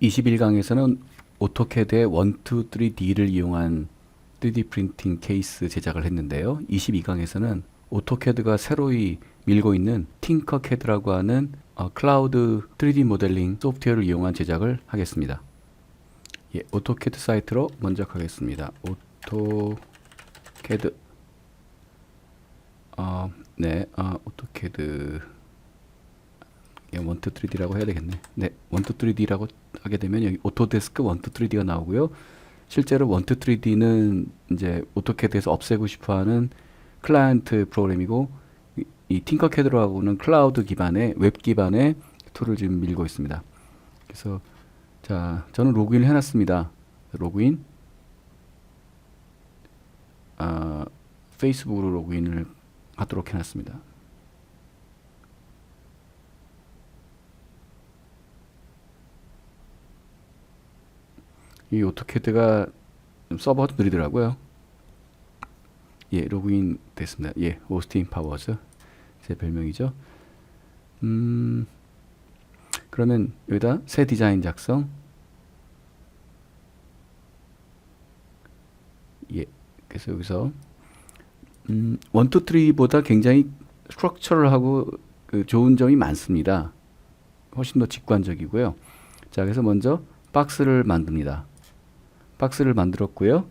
21강에서는 오토캐드의 1, 2, 3D를 이용한 3D 프린팅 케이스 제작을 했는데요. 22강에서는 오토캐드가 새로이 밀고 있는 팅커캐드라고 하는 클라우드 3D 모델링 소프트웨어를 이용한 제작을 하겠습니다. 예, 오토캐드 사이트로 먼저 가겠습니다. 오토캐드 오토캐드 1, 2, 3D라고 해야 되겠네. 네, 1, 2, 3D라고 하게 되면 여기 오토데스크 1, 2, 3D가 나오고요. 실제로 1, 2, 3D는 이제 오토캐드에서 없애고 싶어하는 클라이언트 프로그램이고, 이 팅커캐드라고는 클라우드 기반의 웹 기반의 툴을 지금 밀고 있습니다. 그래서 자, 저는 로그인을 해놨습니다. 로그인, 페이스북으로 로그인을 하도록 해놨습니다. 이 오토캐드가 서버가 느리더라고요. 예, 로그인 됐습니다. 예, 오스틴 파워즈 제 별명이죠. 그러면 여기다 새 디자인 작성. 예, 그래서 여기서 1, 2, 3보다 굉장히 스트럭처럴하고 좋은 점이 많습니다. 훨씬 더 직관적이고요. 자, 그래서 먼저 박스를 만듭니다. 박스를 만들었고요.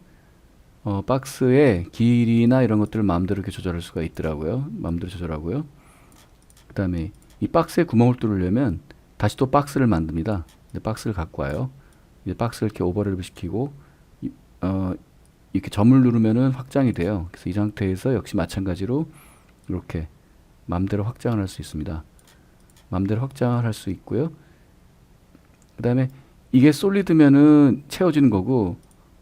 박스의 길이나 이런 것들을 마음대로 이렇게 조절할 수가 있더라고요. 마음대로 조절하고요. 그 다음에 이 박스에 구멍을 뚫으려면 다시 또 박스를 만듭니다. 박스를 갖고 와요. 이제 박스를 이렇게 오버랩을 시키고 이렇게 점을 누르면은 확장이 돼요. 그래서 이 상태에서 역시 마찬가지로 이렇게 마음대로 확장을 할 수 있습니다. 마음대로 확장을 할 수 있고요. 그 다음에 이게 솔리드면은 채워지는 거고,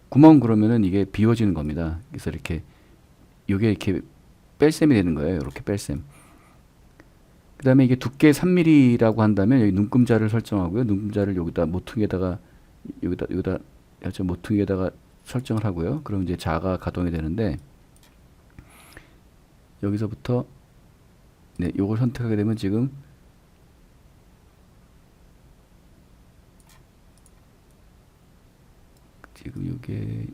구멍 그러면은 이게 비워지는 겁니다. 그래서 이렇게 이게 이렇게 뺄셈이 되는 거예요. 이렇게 뺄셈. 그 다음에 이게 두께 3mm라고 한다면 여기 눈금자를 설정하고요. 눈금자를 여기다 모퉁이에다가 여기다 모퉁이에다가 설정을 하고요. 그럼 이제 자가 가동이 되는데, 여기서부터 네, 요걸 선택하게 되면 지금 요게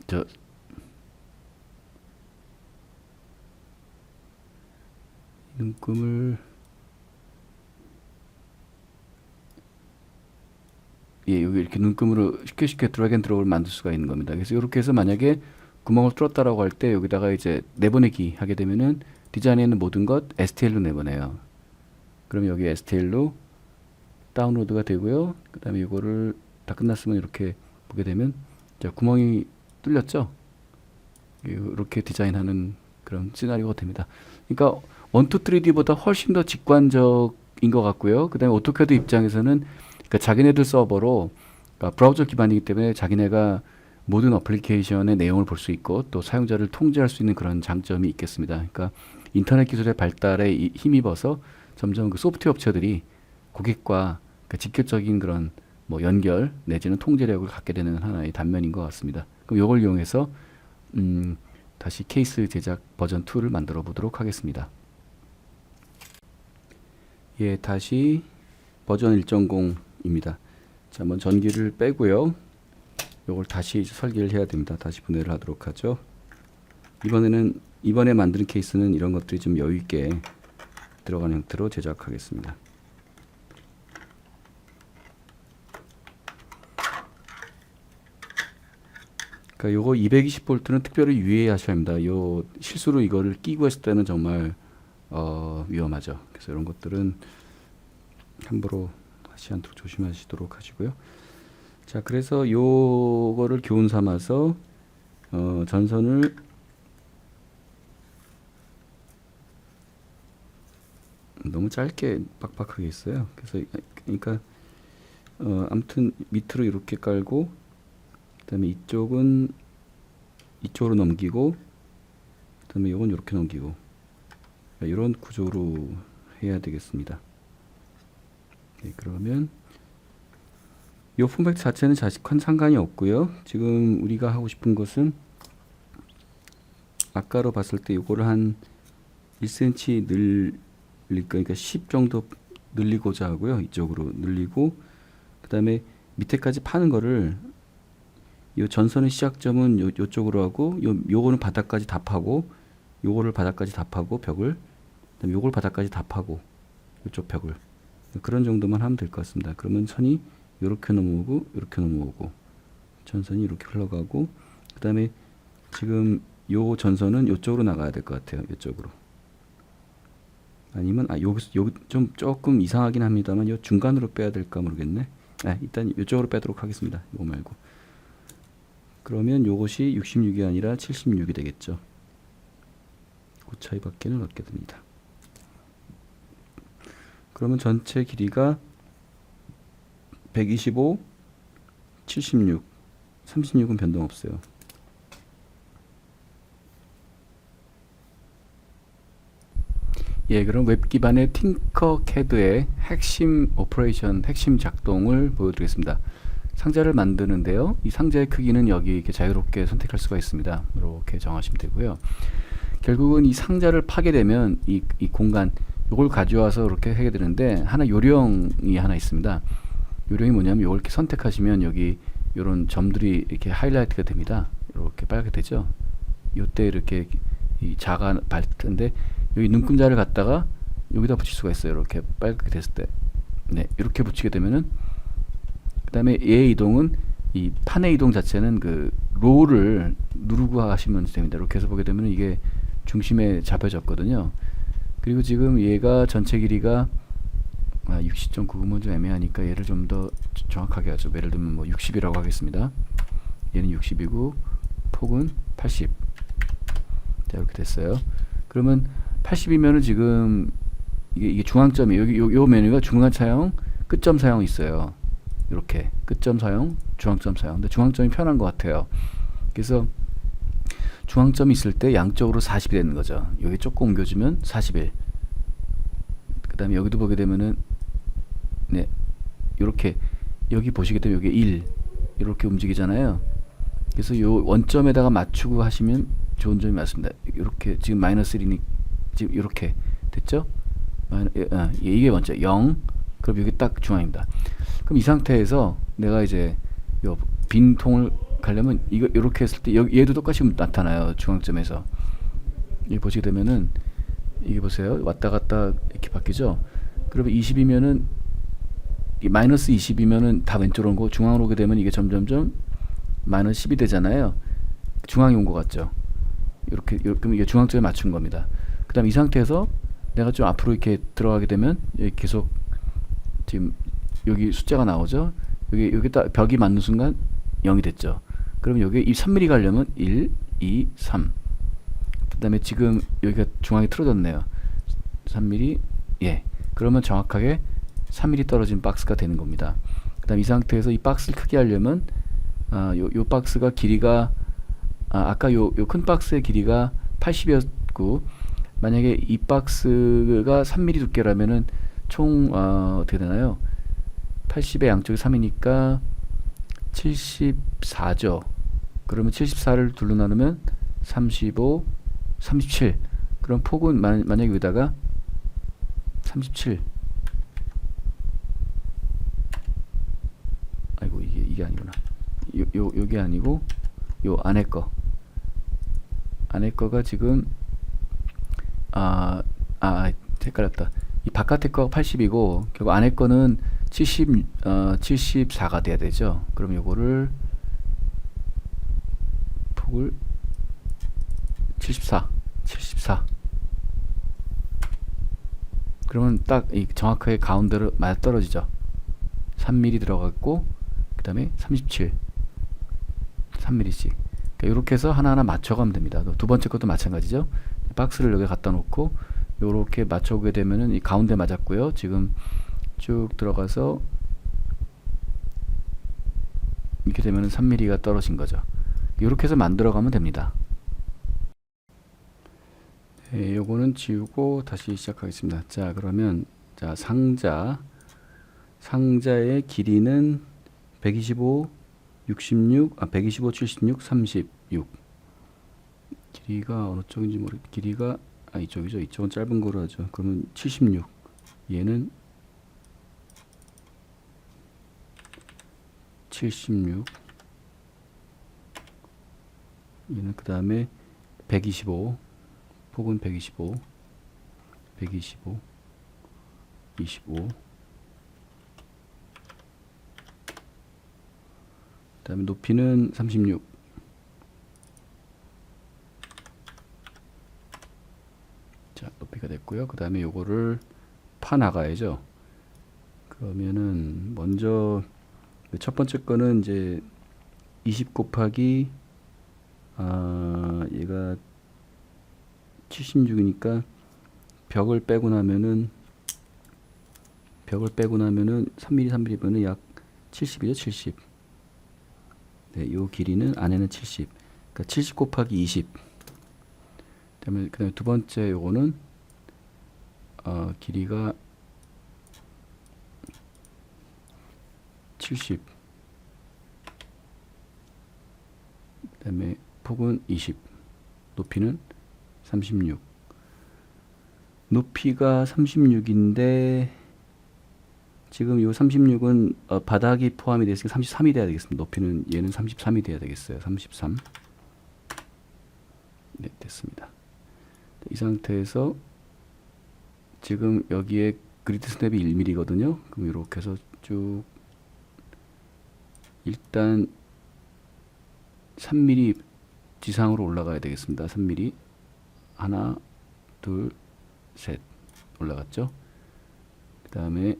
저 눈금을 예, 여기 이렇게 눈금으로 쉽게 드래그 앤 드롭을 만들 수가 있는 겁니다. 그래서 이렇게 해서 만약에 구멍을 뚫었다라고 할 때 여기다가 이제 내보내기 하게 되면은 디자인에 있는 모든 것 STL로 내보내요. 그럼 여기 STL로 다운로드가 되고요. 그 다음에 이거를 다 끝났으면 이렇게 보게 되면 자, 구멍이 뚫렸죠? 이렇게 디자인하는 그런 시나리오가 됩니다. 그러니까 1, 2, 3D보다 훨씬 더 직관적인 것 같고요. 그 다음에 오토캐드 입장에서는 그러니까 자기네들 서버로, 그러니까 브라우저 기반이기 때문에 자기네가 모든 어플리케이션의 내용을 볼 수 있고 또 사용자를 통제할 수 있는 그런 장점이 있겠습니다. 그러니까 인터넷 기술의 발달에 힘입어서 점점 그 소프트웨어 업체들이 고객과 그 직접적인 그런 뭐 연결 내지는 통제력을 갖게 되는 하나의 단면인 것 같습니다. 그럼 이걸 이용해서 다시 케이스 제작 버전 2를 만들어 보도록 하겠습니다. 예, 다시 버전 1.0입니다. 자, 한번 전기를 빼고요. 요걸 다시 설계를 해야 됩니다. 다시 분해를 하도록 하죠. 이번에 만드는 케이스는 이런 것들이 좀 여유 있게 들어가는 형태로 제작하겠습니다. 그러니까 요거 220V는 특별히 유의하셔야 합니다. 요 실수로 이거를 끼고 했을 때는 정말 위험하죠. 그래서 이런 것들은 함부로 하지 않도록 조심하시도록 하시고요. 자, 그래서 요거를 교훈 삼아서 전선을 너무 짧게 빡빡하게 했어요. 그래서 그러니까 아무튼 밑으로 이렇게 깔고, 그다음에 이쪽은 이쪽으로 넘기고, 그다음에 이건 이렇게 넘기고, 이런 구조로 해야 되겠습니다. 네, 그러면 이 포맷 자체는 큰 상관이 없고요. 지금 우리가 하고 싶은 것은 아까로 봤을 때 요거를 한 1cm 그러니까 10 정도 늘리고자 하고요. 이쪽으로 늘리고 그 다음에 밑에까지 파는 거를 요 전선의 시작점은 요쪽으로 하고 요거는 바닥까지 다 파고 요거를 바닥까지 다 파고 벽을 그다음에 요걸 바닥까지 다 파고 요쪽 벽을 그런 정도만 하면 될 것 같습니다. 그러면 선이 요렇게 넘어오고 요렇게 넘어오고 전선이 이렇게 흘러가고 그 다음에 지금 요 전선은 요쪽으로 나가야 될 것 같아요. 요쪽으로. 아니면 여기 좀 조금 이상하긴 합니다만 요 중간으로 빼야 될까 모르겠네. 일단 요쪽으로 빼도록 하겠습니다. 이거 말고. 그러면 요것이 66이 아니라 76이 되겠죠. 그 차이밖에는 없게 됩니다. 그러면 전체 길이가 125, 76, 36은 변동 없어요. 예, 그럼 웹 기반의 팅커캐드의 핵심 오퍼레이션, 핵심 작동을 보여드리겠습니다. 상자를 만드는데요. 이 상자의 크기는 여기 이렇게 자유롭게 선택할 수가 있습니다. 이렇게 정하시면 되고요. 결국은 이 상자를 파게 되면 이 공간, 요걸 가져와서 이렇게 하게 되는데 하나 요령이 하나 있습니다. 요령이 뭐냐면 요걸 이렇게 선택하시면 여기 요런 점들이 이렇게 하이라이트가 됩니다. 이렇게 빨갛게 되죠. 요때 이렇게 이 자가 밝은데 여기 눈금자를 갖다가 여기다 붙일 수가 있어요. 이렇게 빨갛게 됐을 때. 네, 이렇게 붙이게 되면은 그 다음에 얘의 이동은 이 판의 이동 자체는 그 롤을 누르고 하시면 됩니다. 이렇게 해서 보게 되면 이게 중심에 잡혀졌거든요. 그리고 지금 얘가 전체 길이가 60.9면 좀 애매하니까 얘를 좀 더 정확하게 하죠. 예를 들면 뭐 60이라고 하겠습니다. 얘는 60이고 폭은 80. 자, 이렇게 됐어요. 그러면 80이면은 지금 이게 중앙점이 여기 요 메뉴가 중간 사용, 끝점 사용 있어요. 이렇게 끝점 사용, 중앙점 사용. 근데 중앙점이 편한 것 같아요. 그래서 중앙점이 있을 때 양쪽으로 40이 되는 거죠. 여기 조금 옮겨주면 41. 그 다음에 여기도 보게 되면은 네, 요렇게 여기 보시게 되면 여기 1 이렇게 움직이잖아요. 그래서 요 원점에다가 맞추고 하시면 좋은 점이 맞습니다. 이렇게 지금 마이너스 1이니 지금 이렇게 됐죠? 이게 원점 0. 그럼 여기 딱 중앙입니다. 그럼 이 상태에서 내가 이제 요 빈 통을 가려면 이거 이렇게 했을 때 여기 얘도 똑같이 나타나요. 중앙점에서. 여기 보시게 되면은 이게 보세요. 왔다 갔다 이렇게 바뀌죠? 그러면 20이면은 마이너스 20이면은 다 왼쪽으로 오고 중앙으로 오게 되면 이게 점점점 마이너스 10이 되잖아요. 중앙이 온 것 같죠? 이렇게 그럼 이게 중앙점에 맞춘 겁니다. 그 다음 이 상태에서 내가 좀 앞으로 이렇게 들어가게 되면 여기 계속 지금 여기 숫자가 나오죠? 여기 딱 벽이 맞는 순간 0이 됐죠. 그럼 여기 이 3mm 가려면 1, 2, 3. 그 다음에 지금 여기가 중앙이 틀어졌네요. 3mm. 예. 그러면 정확하게 3mm 떨어진 박스가 되는 겁니다. 그 다음 이 상태에서 이 박스를 크게 하려면 요 박스가 길이가 아까 요 큰 박스의 길이가 80이었고 만약에 이 박스가 3mm 두께라면은 총 어떻게 되나요? 80의 양쪽이 3이니까 74죠. 그러면 74를 둘로 나누면 35, 37. 그럼 폭은 만약에 여기다가 37. 아이고 이게 아니구나. 요게 아니고 요 안에 거가 지금 헷갈렸다. 이 바깥의 거가 80이고 결국 안에 거는 74가 돼야 되죠. 그럼 요거를 폭을 74 그러면 딱 이 정확하게 가운데로 맞아 떨어지죠. 3mm 들어갔고 그 다음에 37 3mm씩 이렇게 해서 하나하나 맞춰가면 됩니다. 두 번째 것도 마찬가지죠. 박스를 여기 갖다 놓고 요렇게 맞춰오게 되면은 이 가운데 맞았고요. 지금 쭉 들어가서 이렇게 되면은 3mm가 떨어진 거죠. 이렇게 해서 만들어 가면 됩니다. 네, 요거는 지우고 다시 시작하겠습니다. 자, 그러면 자, 상자의 길이는 125, 66, 125, 76, 36. 길이가 어느 쪽인지 길이가 이쪽이죠. 이쪽은 짧은 거로 하죠. 그러면 76. 얘는 76. 얘는 그 다음에 125. 폭은 125. 125. 25. 그 다음에 높이는 36. 자, 높이가 됐고요. 그 다음에 요거를 파 나가야죠. 그러면은 먼저 첫 번째 거는 이제 20 곱하기 얘가 76이니까 벽을 빼고 나면은 3mm 3mm면은 약 70이죠. 70. 네, 요 길이는 안에는 70. 그러니까 70 곱하기 20. 그다음에 두 번째 요거는 길이가 70. 그다음에 폭은 20. 높이는 36. 높이가 36인데 지금 요 36은 바닥이 포함이 되어 있으니까 33이 돼야 되겠습니다. 높이는 얘는 33이 돼야 되겠어요. 33. 네, 됐습니다. 이 상태에서 지금 여기에 그리드 스냅이 1mm거든요. 그럼 이렇게 해서 쭉 일단 3mm 지상으로 올라가야 되겠습니다. 3mm 하나, 둘, 셋 올라갔죠. 그 다음에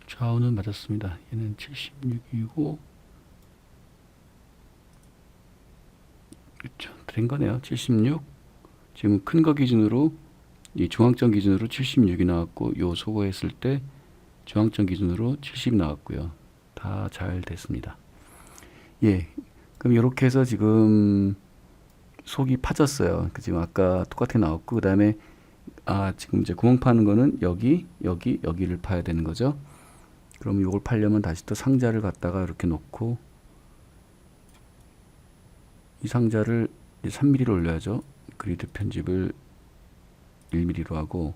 좌우는 맞았습니다. 얘는 76이고 그렇죠. 된 거네요. 76. 지금 큰 거 기준으로 이 중앙점 기준으로 76이 나왔고 요 소거했을 때 중앙점 기준으로 70 나왔고요. 다 잘 됐습니다. 예. 그럼 이렇게 해서 지금 속이 파졌어요. 지금 아까 똑같게 나왔고 그 다음에 지금 이제 구멍 파는 거는 여기를 파야 되는 거죠. 그럼 이걸 팔려면 다시 또 상자를 갖다가 이렇게 놓고 이 상자를 3mm로 올려야죠. 그리드 편집을 1mm로 하고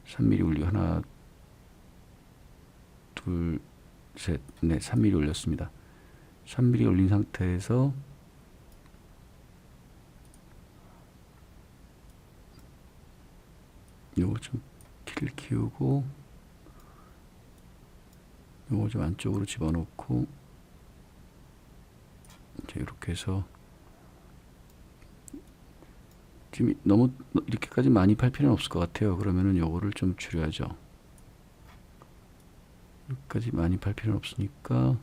3mm 올리고 하나 둘 셋 넷 3mm 올렸습니다. 3mm 올린 상태에서 요거 좀 키를 키우고 요거 좀 안쪽으로 집어넣고 이제 이렇게 해서 지금 너무 이렇게까지 많이 팔 필요는 없을 것 같아요. 그러면은 요거를 좀 줄여야죠. 여기까지 많이 팔 필요는 없으니까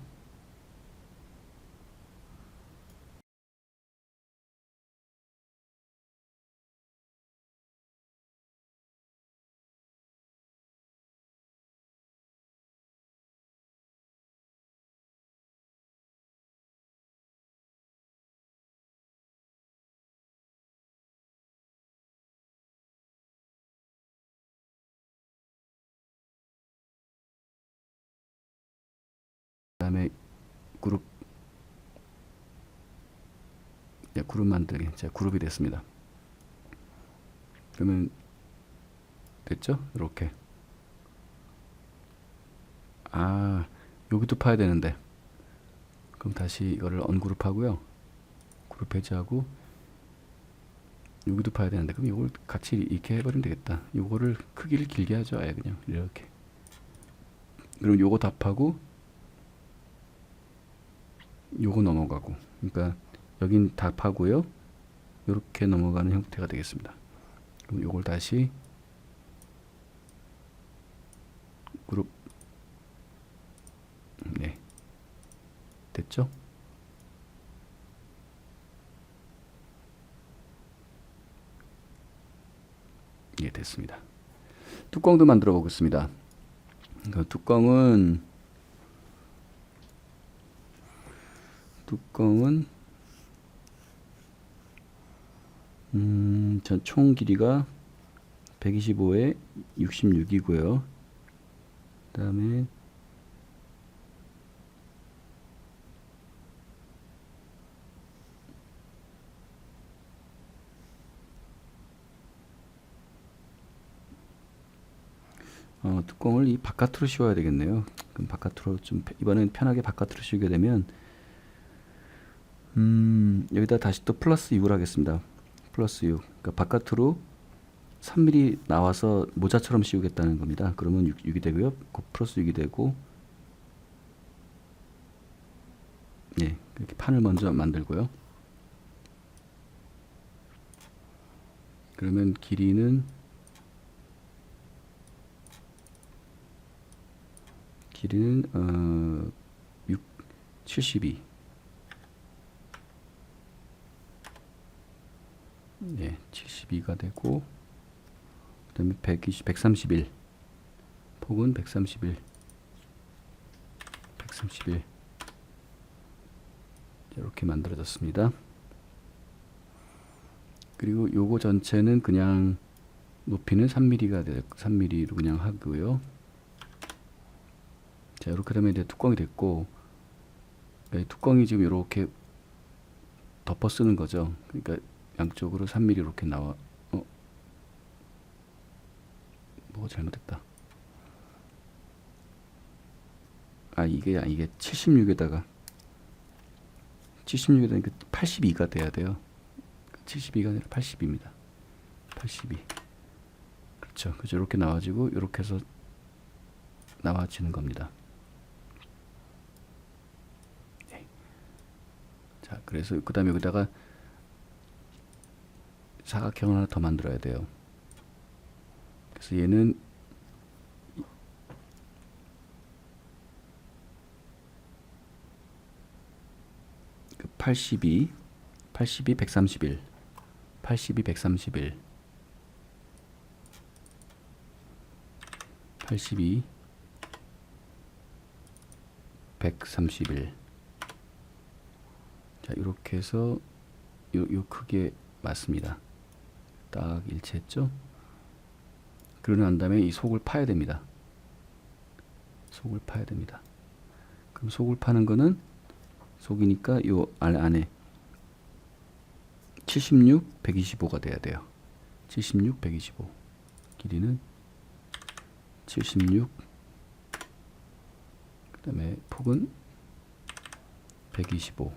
그다음에 그룹 그룹 만들기. 자, 그룹이 됐습니다. 그러면 됐죠? 이렇게. 여기도 파야 되는데. 그럼 다시 이거를 언그룹 하고요. 그룹 해제하고 여기도 봐야 되는데, 그럼 이걸 같이 이렇게 해버리면 되겠다. 요거를 크기를 길게 하죠. 아예 그냥 이렇게. 그럼 요거 답하고 요거 넘어가고, 그러니까 여긴 답하고요, 요렇게 넘어가는 형태가 되겠습니다. 그럼 요걸 다시 그룹, 네, 됐죠? 예, 됐습니다. 뚜껑도 만들어 보겠습니다. 그 뚜껑은 전 총 길이가 125에 66이고요. 그 다음에 뚜껑을 이 바깥으로 씌워야 되겠네요. 그럼 바깥으로 좀, 이번엔 편하게 바깥으로 씌우게 되면 여기다 다시 또 플러스 6을 하겠습니다. 플러스 6. 그러니까 바깥으로 3mm 나와서 모자처럼 씌우겠다는 겁니다. 그러면 6이 되고요. 플러스 6이 되고, 네, 이렇게 판을 먼저 만들고요. 그러면 길이는 72. 네, 72가 되고, 그 다음에 131. 폭은 131. 이렇게 만들어졌습니다. 그리고 요거 전체는 그냥 높이는 3mm가 3mm로 그냥 하고요. 자, 이렇게 되면 이제 뚜껑이 됐고, 뚜껑이 지금 이렇게 덮어 쓰는 거죠. 그러니까 양쪽으로 3mm 이렇게 나와. 뭐가 잘못됐다. 이게 76에다가 82가 돼야 돼요. 72가 아니라 80입니다. 82. 그렇죠. 그죠. 이렇게 나와지고 이렇게 해서 나와지는 겁니다. 네. 자, 그래서 그 다음에 여기다가 사각형을 하나 더 만들어야 돼요. 그래서 얘는 82, 131, 82, 131, 82, 131. 자, 이렇게 해서 요 크기에 맞습니다. 딱 일치했죠? 그러고 난 다음에 이 속을 파야 됩니다. 속을 파야 됩니다. 그럼 속을 파는 거는, 속이니까 요 안에 76, 125가 돼야 돼요. 76, 125. 길이는 76, 그 다음에 폭은 125.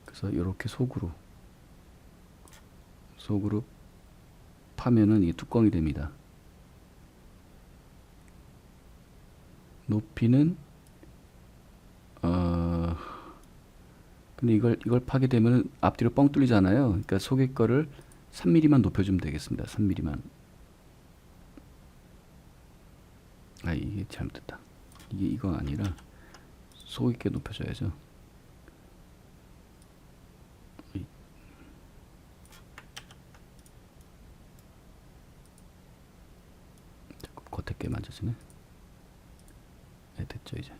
그래서 이렇게 속으로 파면은 이 뚜껑이 됩니다. 높이는 근데 이걸 파게 되면 앞뒤로 뻥 뚫리잖아요. 그러니까 속의 거를 3mm만 높여주면 되겠습니다. 3mm만. 이게 잘못됐다. 이거 아니라 속 있게 높여줘야죠. 자꾸 겉에 게 만져지네. 네, 됐죠 이제.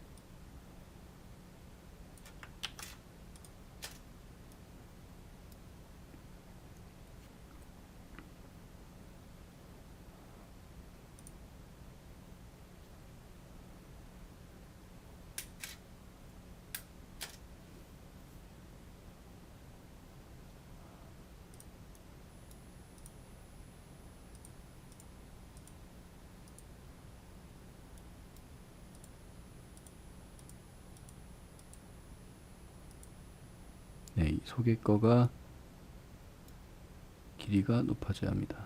네, 이 속의 거가 길이가 높아져야 합니다.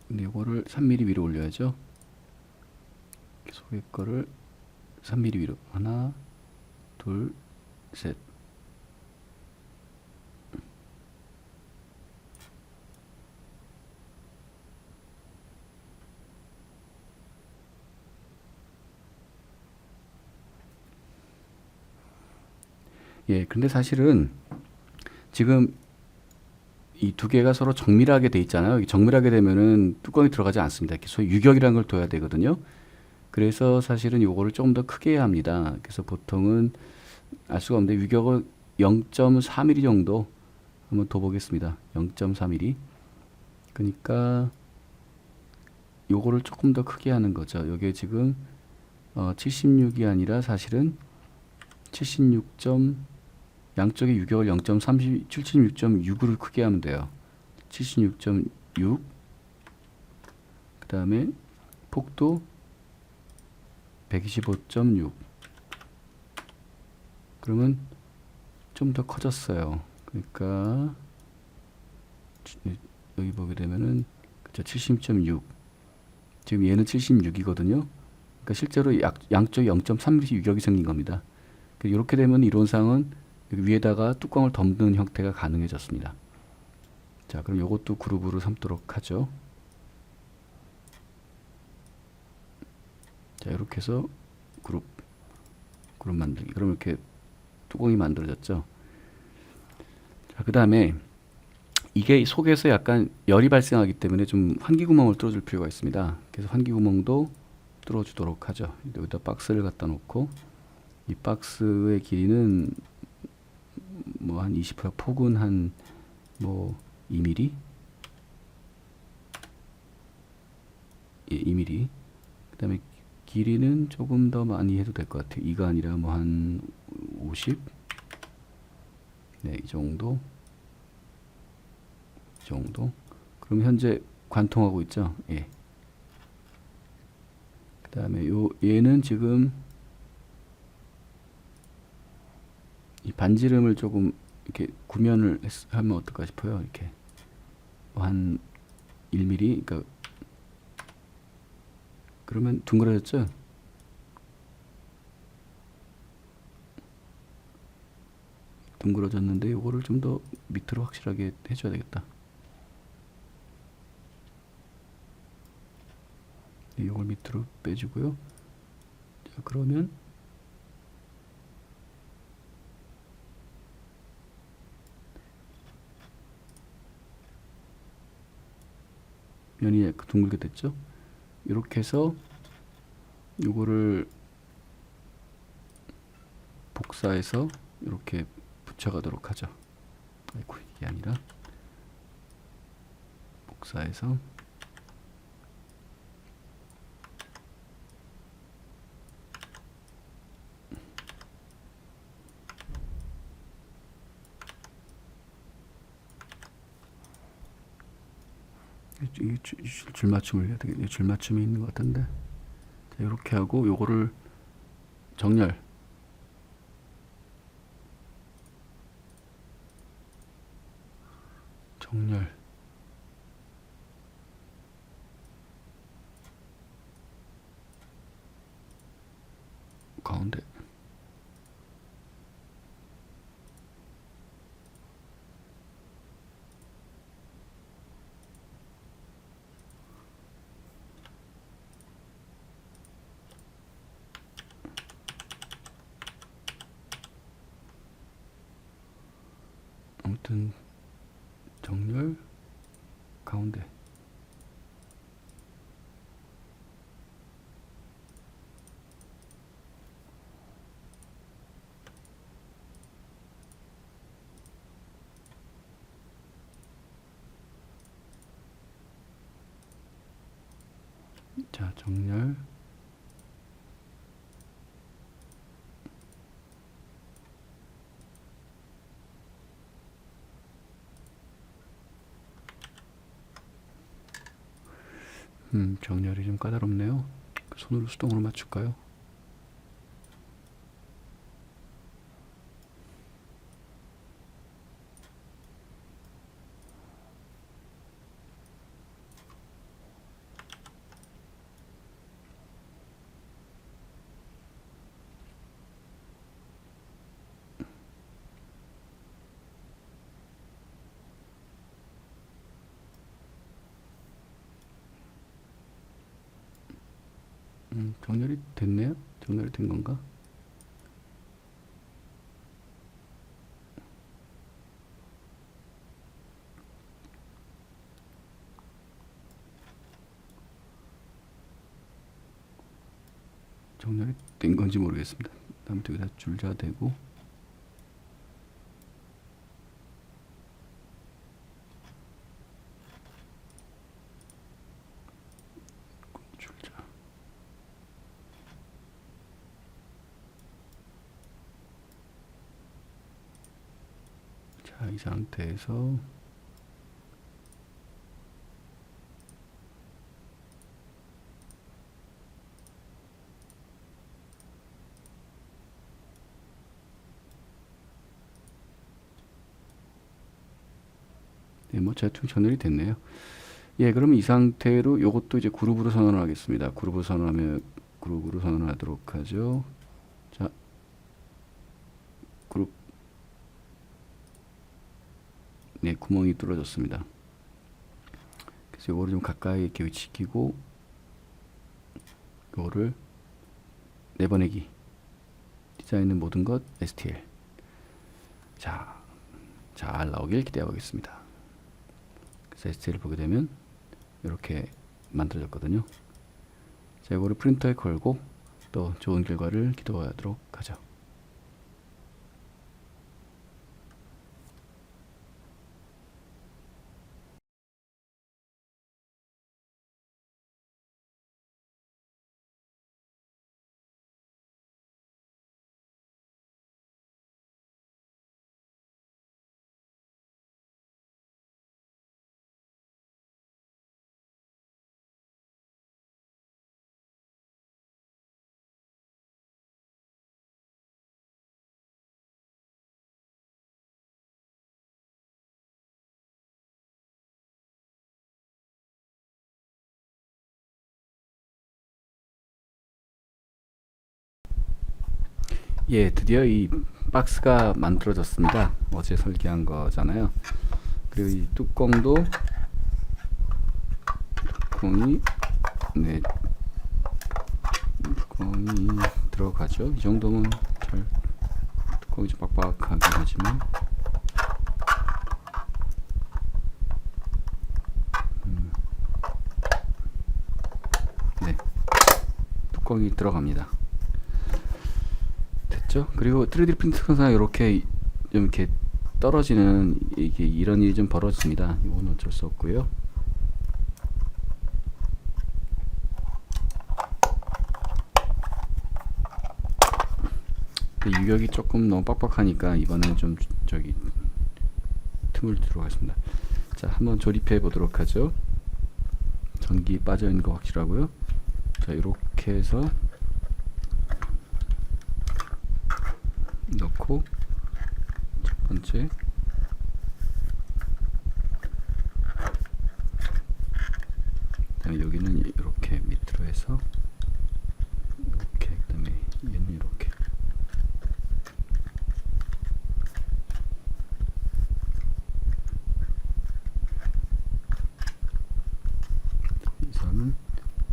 근데 이거를 3mm 위로 올려야죠. 속의 거를 3mm 위로. 하나, 둘, 셋. 예, 근데 사실은 지금 이 두 개가 서로 정밀하게 돼 있잖아요. 정밀하게 되면은 뚜껑이 들어가지 않습니다. 이렇게 소위 유격이라는 걸 둬야 되거든요. 그래서 사실은 요거를 조금 더 크게 해야 합니다. 그래서 보통은 알 수가 없는데 유격을 0.4mm 정도 한번 더 보겠습니다. 0.4mm. 그러니까 요거를 조금 더 크게 하는 거죠. 요게 지금 76이 아니라 사실은 76. 양쪽의 유격을 0.30, 76.6을 크게 하면 돼요. 76.6. 그 다음에 폭도 125.6. 그러면 좀 더 커졌어요. 그러니까 여기 보게 되면은 그쵸, 70.6. 지금 얘는 76이거든요. 그러니까 실제로 양쪽에 0.3mm 유격이 생긴 겁니다. 이렇게 되면 이론상은 여기 위에다가 뚜껑을 덮는 형태가 가능해졌습니다. 자, 그럼 이것도 그룹으로 삼도록 하죠. 자, 이렇게 해서 그룹 만들기. 그럼 이렇게 뚜껑이 만들어졌죠. 자, 그 다음에 이게 속에서 약간 열이 발생하기 때문에 좀 환기구멍을 뚫어줄 필요가 있습니다. 그래서 환기구멍도 뚫어주도록 하죠. 여기다 박스를 갖다 놓고 이 박스의 길이는 뭐 한 20%, 폭은 한 뭐 2mm, 예, 2mm. 그다음에 길이는 조금 더 많이 해도 될 것 같아요. 2가 아니라 뭐 한 50, 네, 이 정도, 그럼 현재 관통하고 있죠. 예. 그다음에 얘는 지금 이 반지름을 조금 이렇게 구면을 하면 어떨까 싶어요. 이렇게 한 1mm. 그러니까 그러면 둥그러졌죠. 둥그러졌는데 이거를 좀 더 밑으로 확실하게 해줘야 되겠다. 이걸 밑으로 빼주고요. 자, 그러면 면이 둥글게 됐죠. 이렇게 해서 이거를 복사해서 이렇게 붙여가도록 하죠. 아이고, 이게 아니라 복사해서 줄맞춤을 해야 되겠네요. 줄맞춤이 있는 것 같은데. 자, 이렇게 하고 요거를 정렬, 가운데. 아무튼 정렬, 가운데. 자, 정렬, 정렬이 좀 까다롭네요. 손으로 수동으로 맞출까요? 정렬이 됐네요. 정렬이 된 건가? 정렬이 된 건지 모르겠습니다. 아무튼 여기다 줄자 대고 줄자. 자, 이 상태에서 네, 뭐 대충 전열이 됐네요. 예, 그러면 이 상태로 요것도 이제 그룹으로 선언을 하겠습니다. 그룹으로 선언하면 그룹으로 선언하도록 하죠. 자, 그룹. 네, 구멍이 뚫어졌습니다. 그래서 요거를 좀 가까이 이렇게 위치시키고 요거를 내보내기. 디자인은 모든 것 STL. 자, 잘 나오길 기대해 보겠습니다. 그래서 STL을 보게 되면 이렇게 만들어졌거든요. 자, 이거를 프린터에 걸고 또 좋은 결과를 기도하도록 하죠. 예, 드디어 이 박스가 만들어졌습니다. 어제 설계한 거잖아요. 그리고 이 뚜껑도 네, 뚜껑이 들어가죠. 이 정도면 잘 뚜껑이 좀 빡빡하긴 하지만 네, 뚜껑이 들어갑니다. 됐죠? 그리고 3D 프린터상 이렇게 좀 이렇게 떨어지는 이게 이런 일이 좀 벌어집니다. 이건 어쩔 수 없고요. 유격이 조금 너무 빡빡하니까 이번에는 좀 저기 틈을 들어가겠습니다. 자, 한번 조립해 보도록 하죠. 전기 빠져 있는 거 확실하고요. 자, 이렇게 해서 넣고 첫 번째 그다음에 여기는 이렇게 밑으로 해서 이렇게 그다음에 얘는 이렇게 이 선은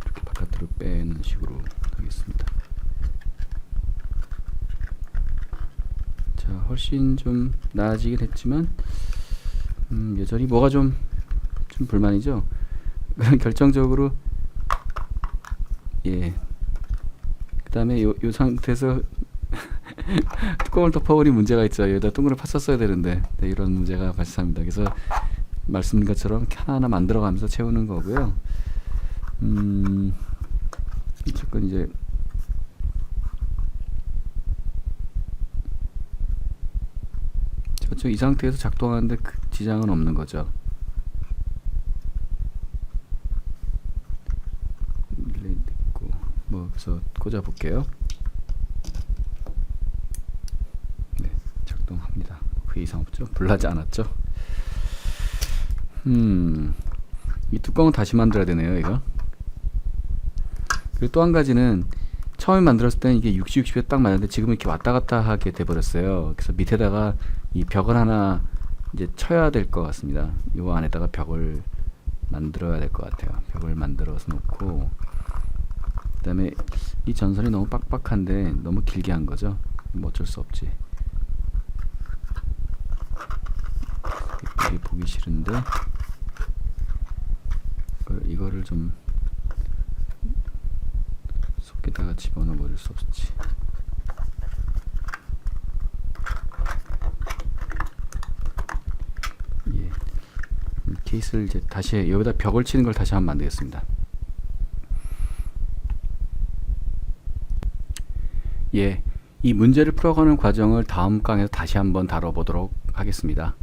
이렇게 바깥으로 빼는 식으로 하겠습니다. 자, 훨씬 좀 나아지긴 했지만 여전히 뭐가 좀 불만이죠. 결정적으로 예. 그다음에 요 상태에서 뚜껑을 덮어버린 문제가 있죠. 여기다 동그랗게 팠었어야 되는데 네, 이런 문제가 발생합니다. 그래서 말씀드린 것처럼 하나하나 만들어가면서 채우는 거고요. 어쨌건 이제 저쪽 이 상태에서 작동하는데 그 지장은 없는 거죠. 뭐 그래서 꽂아 볼게요. 네, 작동합니다. 그 이상 없죠? 불나지 않았죠? 이 뚜껑은 다시 만들어야 되네요, 이거. 그리고 또 한 가지는 처음에 만들었을 때는 이게 60, 60에 딱 맞는데 지금은 이렇게 왔다 갔다 하게 돼 버렸어요. 그래서 밑에다가 이 벽을 하나 이제 쳐야 될 것 같습니다. 요 안에다가 벽을 만들어야 될 것 같아요. 벽을 만들어서 놓고 그다음에 이 전선이 너무 빡빡한데 너무 길게 한 거죠. 뭐 어쩔 수 없지. 이게 보기 싫은데 이거를 좀 속에다가 집어넣어 버릴 수 없지. 예. 이 케이스를 이제 다시 여기다 벽을 치는 걸 다시 한번 만들겠습니다. 예. 이 문제를 풀어가는 과정을 다음 강에서 다시 한번 다뤄보도록 하겠습니다.